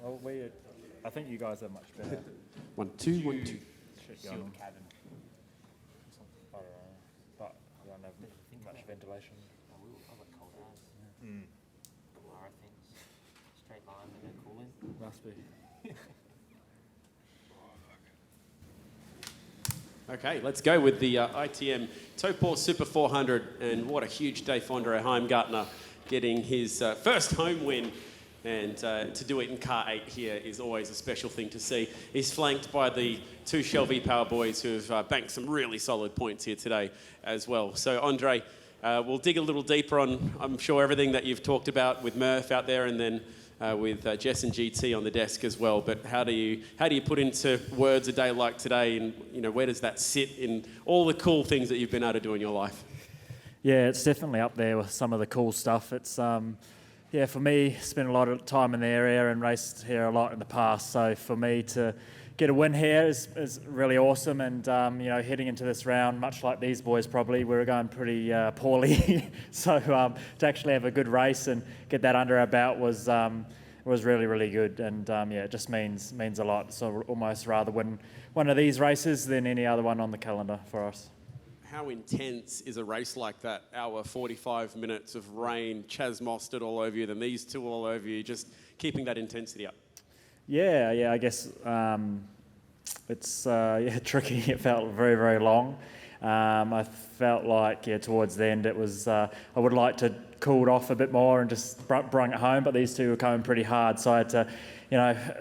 Well, I think you guys are much better. 1, 2, 1, 2. Sealed cabin. I don't know, but I don't have much ventilation. I've got cold hours. Kamara things. Straight line with no cooling. Must be. Okay, let's go with the ITM Taupō Super400, and what a huge day for Andre Heimgartner, getting his first home win, and to do it in car 8 here is always a special thing to see. He's flanked by the 2 Shell V-Power boys who have banked some really solid points here today as well. So Andre, we'll dig a little deeper on, I'm sure, everything that you've talked about with Murph out there, and then with Jess and GT on the desk as well. But how do you put into words a day like today, and where does that sit in all the cool things that you've been able to do in your life? Yeah, it's definitely up there with some of the cool stuff. It's for me, spent a lot of time in the area and raced here a lot in the past. So for me to get a win here is really awesome. And heading into this round, much like these boys probably, we were going pretty poorly. So to actually have a good race and get that under our belt was really, really good. And it just means a lot. So almost rather win one of these races than any other one on the calendar for us. How intense is a race like that? Hour, 45 minutes of rain, Chaz Mostert all over you, then these two all over you, just keeping that intensity up. Yeah, I guess it's tricky. It felt very, very long. I felt like towards the end it was. I would like to cooled off a bit more and just brung it home, but these two were coming pretty hard, so I had to,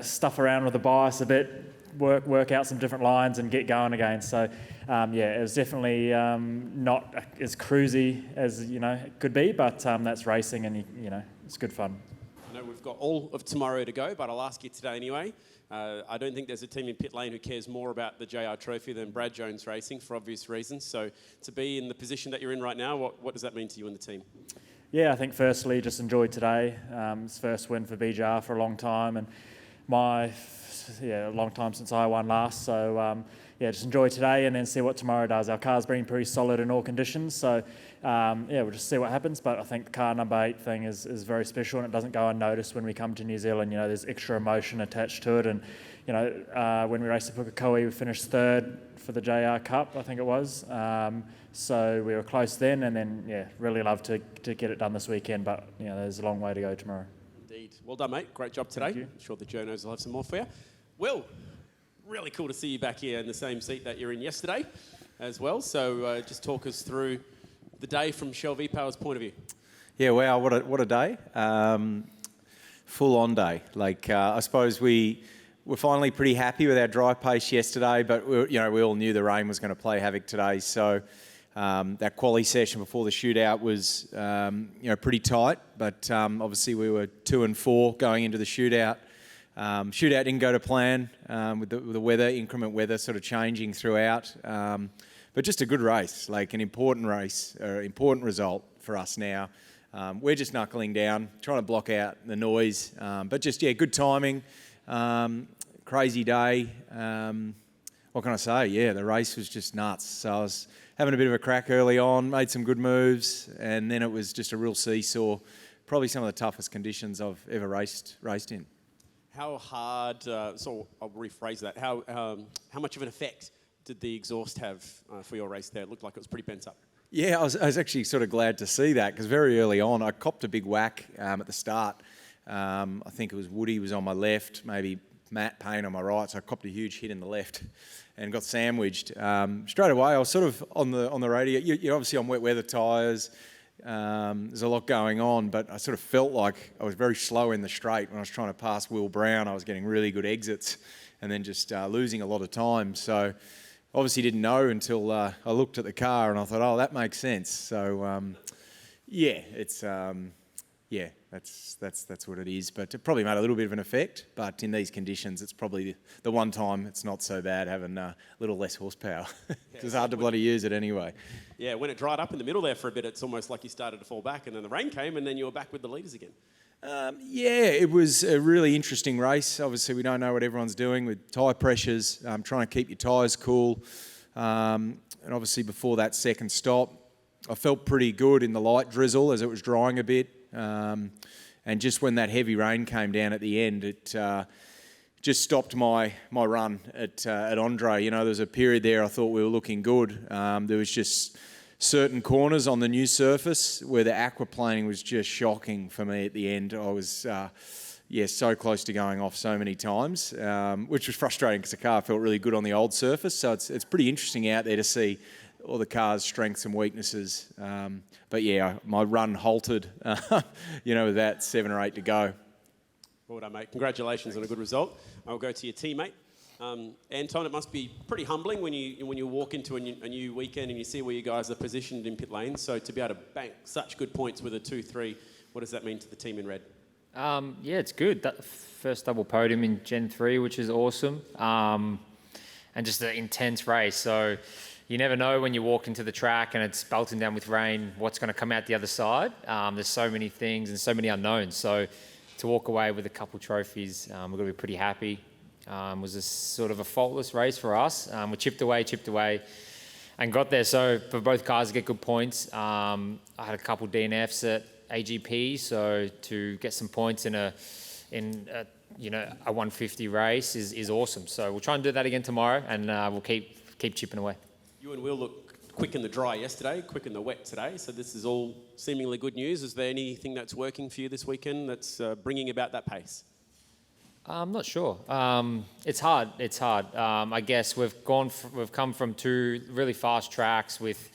stuff around with the bias a bit, work out some different lines and get going again. So it was definitely not as cruisy as it could be, but that's racing, and it's good fun. I know we've got all of tomorrow to go, but I'll ask you today anyway. I don't think there's a team in pit lane who cares more about the JR Trophy than Brad Jones Racing, for obvious reasons. So to be in the position that you're in right now, what does that mean to you and the team? Yeah, I think firstly just enjoyed today. It's first win for BJR for a long time, and a long time since I won last. So just enjoy today and then see what tomorrow does. Our car's been pretty solid in all conditions, so we'll just see what happens. But I think the car number 8 thing is very special, and it doesn't go unnoticed when we come to New Zealand. There's extra emotion attached to it, and when we raced at Pukekohe, we finished 3rd for the JR Cup, I think it was. So we were close then, and then really love to get it done this weekend. But there's a long way to go tomorrow. Indeed. Well done, mate. Great job today. I'm sure the journos will have some more for you. Will, really cool to see you back here in the same seat that you're in yesterday as well. So just talk us through the day from Shell V-Power's point of view. Yeah, wow, what a day. Full on day. I suppose we were finally pretty happy with our drive pace yesterday, but we all knew the rain was going to play havoc today. So that quali session before the shootout was pretty tight, but obviously we were 2 and 4 going into the shootout. Shootout didn't go to plan with the weather, increment weather sort of changing throughout. But just a good race, an important race, important result for us now. We're just knuckling down, trying to block out the noise. But just, good timing, crazy day. What can I say? Yeah, the race was just nuts. So I was having a bit of a crack early on, made some good moves, and then it was just a real seesaw. Probably some of the toughest conditions I've ever raced in. How hard, so I'll rephrase that, how much of an effect did the exhaust have for your race there? It looked like it was pretty bent up. Yeah, I was actually sort of glad to see that, because very early on I copped a big whack at the start. I think it was Woody was on my left, maybe Matt Payne on my right, so I copped a huge hit in the left and got sandwiched. Straight away I was sort of on the radio. You're obviously on wet weather tyres. There's a lot going on, but I sort of felt like I was very slow in the straight when I was trying to pass Will Brown. I was getting really good exits and then just losing a lot of time. So obviously didn't know until I looked at the car and I thought, that makes sense. So that's what it is. But it probably made a little bit of an effect. But in these conditions, it's probably the one time it's not so bad having a little less horsepower. It's hard to bloody use it anyway. Yeah, when it dried up in the middle there for a bit, it's almost like you started to fall back, and then the rain came, and then you were back with the leaders again. It was a really interesting race. Obviously, we don't know what everyone's doing with tyre pressures, trying to keep your tyres cool. And obviously, before that second stop, I felt pretty good in the light drizzle as it was drying a bit. And just when that heavy rain came down at the end, it just stopped my run at Andre. You know, there was a period there I thought we were looking good. There was just certain corners on the new surface where the aquaplaning was just shocking for me at the end. I was, so close to going off so many times, which was frustrating because the car felt really good on the old surface. So it's pretty interesting out there to see all the car's strengths and weaknesses. But yeah, my run halted, with that 7 or 8 to go. Well done, mate. Congratulations on a good result. I'll go to your teammate. Anton, it must be pretty humbling when you walk into a new weekend and you see where you guys are positioned in pit lane. So to be able to bank such good points with a 2-3, what does that mean to the team in red? It's good. That first double podium in Gen 3, which is awesome. And just an intense race. So you never know when you walk into the track and it's belting down with rain, what's going to come out the other side. There's so many things and so many unknowns. So to walk away with a couple trophies, we're going to be pretty happy. It was a sort of a faultless race for us. We chipped away, and got there. So for both cars to get good points, I had a couple DNFs at AGP, so to get some points in a 150 race is awesome. So we'll try and do that again tomorrow, and we'll keep chipping away. You and Will look quick in the dry yesterday, quick in the wet today. So this is all seemingly good news. Is there anything that's working for you this weekend that's bringing about that pace? I'm not sure. It's hard. I guess we've come from 2 really fast tracks with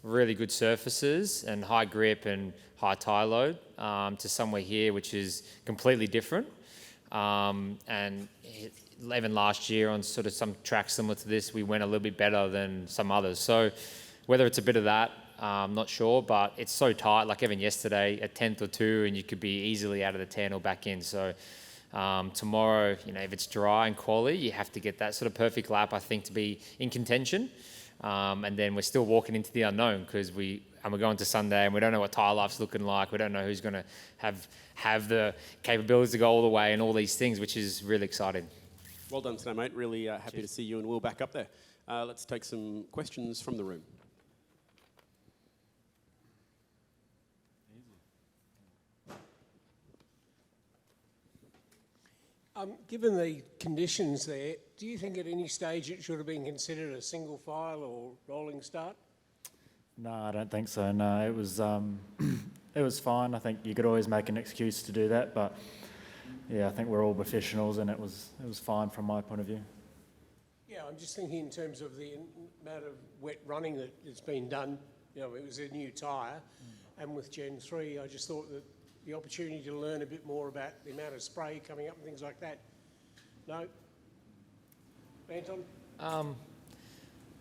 really good surfaces and high grip and high tyre load to somewhere here which is completely different. And even last year on sort of some tracks similar to this, we went a little bit better than some others. So whether it's a bit of that, I'm not sure, but it's so tight. Like even yesterday, a 10th or 2, and you could be easily out of the 10 or back in. So tomorrow, if it's dry and quali, you have to get that sort of perfect lap, I think, to be in contention. And then we're still walking into the unknown because we're going to Sunday and we don't know what tyre life's looking like. We don't know who's going to have the capabilities to go all the way and all these things, which is really exciting. Well done today, mate. Really happy to see you and Will back up there. Let's take some questions from the room. Given the conditions there, do you think at any stage it should have been considered a single file or rolling start? No, I don't think so. No, it was fine. I think you could always make an excuse to do that, but yeah, I think we're all professionals, and it was fine from my point of view. Yeah, I'm just thinking in terms of the amount of wet running that's been done. It was a new tyre, and with Gen 3, I just thought that the opportunity to learn a bit more about the amount of spray coming up and things like that. No? Anton?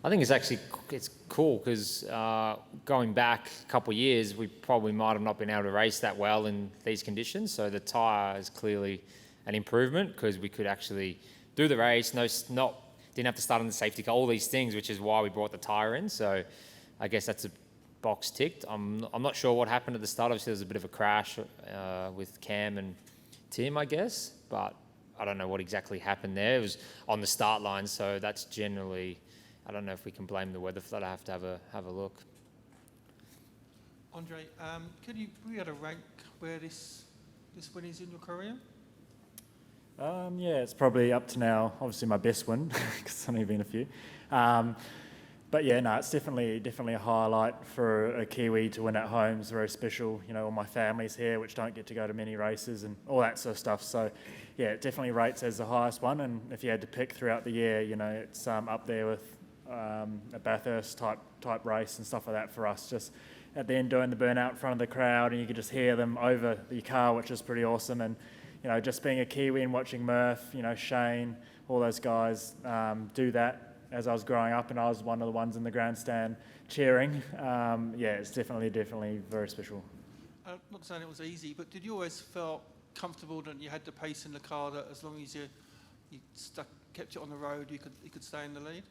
I think it's cool because going back a couple of years, we probably might have not been able to race that well in these conditions. So the tyre is clearly an improvement because we could actually do the race, didn't have to start on the safety car, all these things, which is why we brought the tyre in. So I guess that's a box ticked. I'm not sure what happened at the start. Obviously, there was a bit of a crash with Cam and Tim, I guess, but I don't know what exactly happened there. It was on the start line, so that's generally, I don't know if we can blame the weather for that. I have to have a look. Andre, could you be able to rank where this win is in your career? Yeah, it's probably up to now, obviously my best win, because it's only been a few. But yeah, no, it's definitely a highlight for a Kiwi to win at home. It's very special. All my family's here, which don't get to go to many races and all that sort of stuff. So yeah, it definitely rates as the highest one. And if you had to pick throughout the year, it's up there with a Bathurst type race and stuff like that for us. Just at the end doing the burnout in front of the crowd, and you could just hear them over the car, which is pretty awesome. And just being a Kiwi and watching Murph, Shane, all those guys do that as I was growing up, and I was one of the ones in the grandstand cheering. It's definitely very special. Not saying it was easy, but did you always feel comfortable that you had the pace in the car, that as long as you kept it on the road, you could stay in the lead?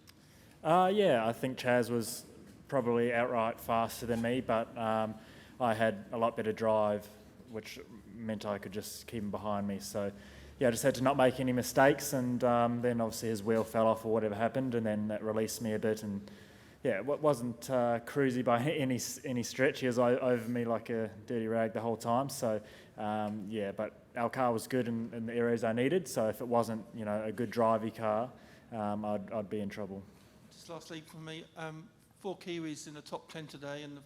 Yeah, I think Chaz was probably outright faster than me, but I had a lot better drive, which meant I could just keep him behind me. So yeah, I just had to not make any mistakes, and then obviously his wheel fell off or whatever happened, and then that released me a bit, and yeah, it wasn't cruisy by any stretch. He was over me like a dirty rag the whole time. So, yeah, but our car was good in the areas I needed. So if it wasn't, a good drivey car, I'd be in trouble. Just lastly from me, 4 Kiwis in the top 10 today, and the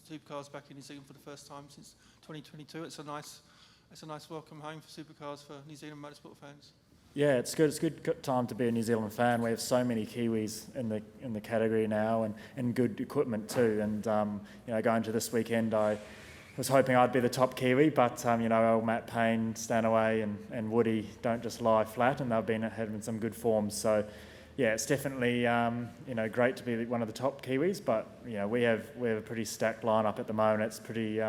Supercars back in New Zealand for the first time since 2022. It's a nice welcome home for Supercars for New Zealand motorsport fans. Yeah, it's good. It's a good time to be a New Zealand fan. We have so many Kiwis in the category now, and good equipment too. And going to this weekend, I was hoping I'd be the top Kiwi, but old Matt Payne, Stanaway, and Woody don't just lie flat, and they've been having some good forms. So, yeah, it's definitely great to be one of the top Kiwis. But we have a pretty stacked lineup at the moment. It's pretty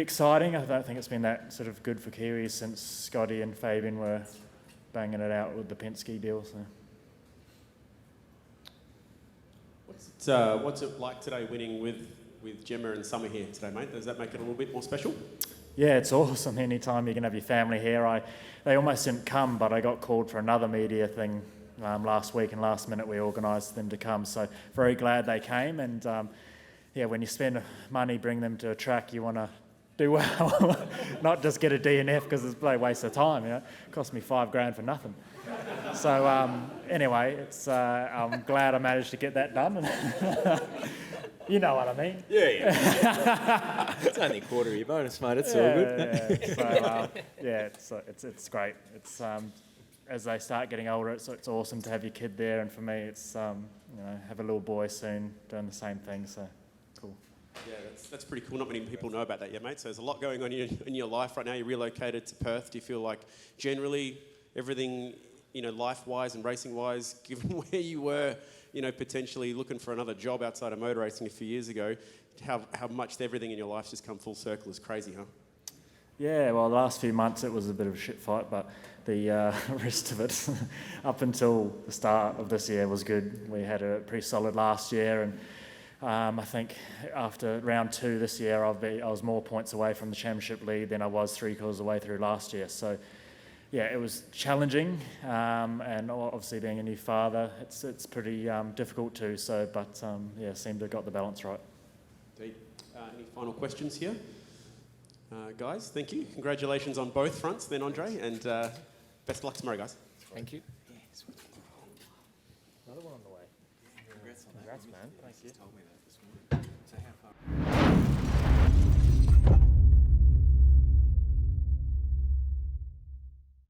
exciting. I don't think it's been that sort of good for Kiwis since Scotty and Fabian were banging it out with the Penske deal. So. What's it like today winning with Gemma and Summer here today, mate? Does that make it a little bit more special? Yeah, it's awesome. Anytime you can have your family here. They almost didn't come, but I got called for another media thing last week, and last minute we organised them to come. So very glad they came. And when you spend money, bring them to a track, you want to do well, not just get a DNF because it's a waste of time. It cost me $5,000 for nothing. So anyway, I'm glad I managed to get that done. You know what I mean? Yeah. It's only a quarter of your bonus, mate. It's all good. Yeah. So it's great. It's as they start getting older, it's awesome to have your kid there, and for me, it's have a little boy soon doing the same thing. So cool. Yeah, that's pretty cool. Not many people know about that yet, mate. So there's a lot going on in your life right now. You relocated to Perth. Do you feel like generally everything, life-wise and racing-wise, given where you were, potentially looking for another job outside of motor racing a few years ago, how much everything in your life's just come full circle is crazy, huh? Yeah, well, the last few months it was a bit of a shit fight, but the rest of it, up until the start of this year, was good. We had a pretty solid last year, and I think after round 2 this year, I was more points away from the championship lead than I was 3 quarters of the way through last year. So, yeah, it was challenging, and obviously being a new father, it's pretty difficult too. So, but seemed to have got the balance right. Indeed. Any final questions here, guys? Thank you. Congratulations on both fronts, then Andre, and best of luck tomorrow, guys. Thank you. Another one on the way. Congrats, man. Thank you. So how far?